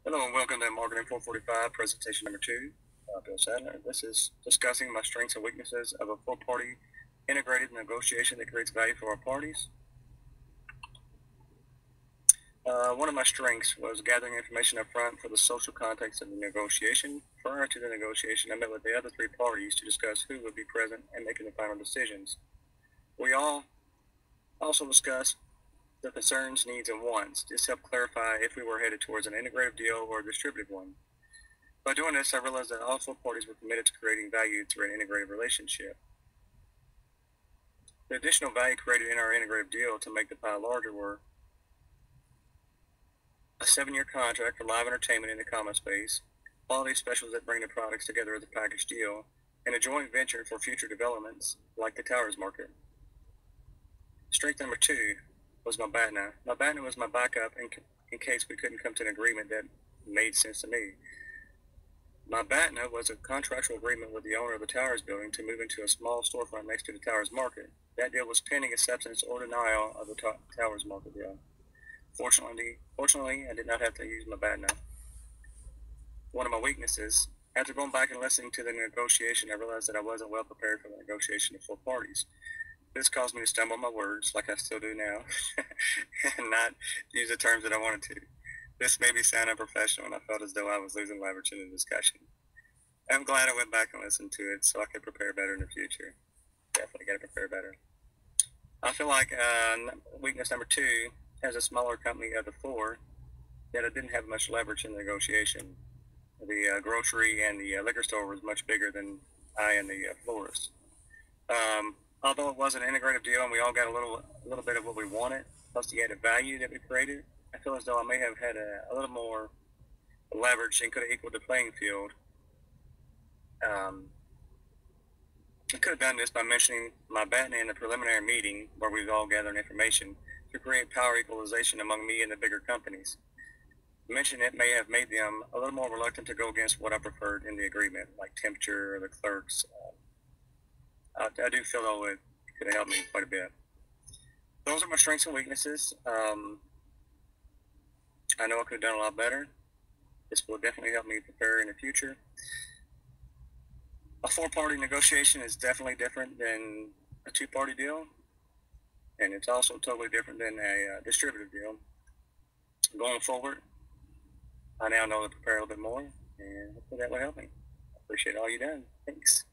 Hello and welcome to Marketing 445, presentation number 2. Bill Sadler. This is discussing my strengths and weaknesses of a four-party integrated negotiation that creates value for all parties. One of my strengths was gathering information up front for the social context of the negotiation. Prior to the negotiation, I met with the other three parties to discuss who would be present and making the final decisions. We all also discussed the concerns, needs, and wants. This helped clarify if we were headed towards an integrative deal or a distributive one. By doing this, I realized that all four parties were committed to creating value through an integrative relationship. The additional value created in our integrative deal to make the pie larger were a 7-year contract for live entertainment in the common space, quality specials that bring the products together as a package deal, and a joint venture for future developments like the towers market. Strength number 2 was my BATNA. My BATNA was my backup in case we couldn't come to an agreement that made sense to me. My BATNA was a contractual agreement with the owner of the Towers building to move into a small storefront next to the Towers market. That deal was pending acceptance or denial of the Towers market deal. Fortunately, I did not have to use my BATNA. One of my weaknesses, after going back and listening to the negotiation, I realized that I wasn't well prepared for the negotiation of four parties. This caused me to stumble on my words, like I still do now, and not use the terms that I wanted to. This made me sound unprofessional, and I felt as though I was losing leverage in the discussion. I'm glad I went back and listened to it so I could prepare better in the future. Definitely got to prepare better. I feel like weakness number 2, as a smaller company of the 4, that I didn't have much leverage in the negotiation. The grocery and the liquor store was much bigger than I and the florist. Although it was an integrative deal and we all got a little bit of what we wanted, plus the added value that we created, I feel as though I may have had a little more leverage and could have equaled the playing field. I could have done this by mentioning my BATNA in the preliminary meeting where we all gathered information to create power equalization among me and the bigger companies. Mentioning it may have made them a little more reluctant to go against what I preferred in the agreement, like temperature or the clerks. I do feel though it could have helped me quite a bit. Those are my strengths and weaknesses. I know I could have done a lot better. This will definitely help me prepare in the future. A four-party negotiation is definitely different than a two-party deal, and it's also totally different than a distributive deal. Going forward, I now know to prepare a little bit more, and hopefully that will help me. I appreciate all you've done. Thanks.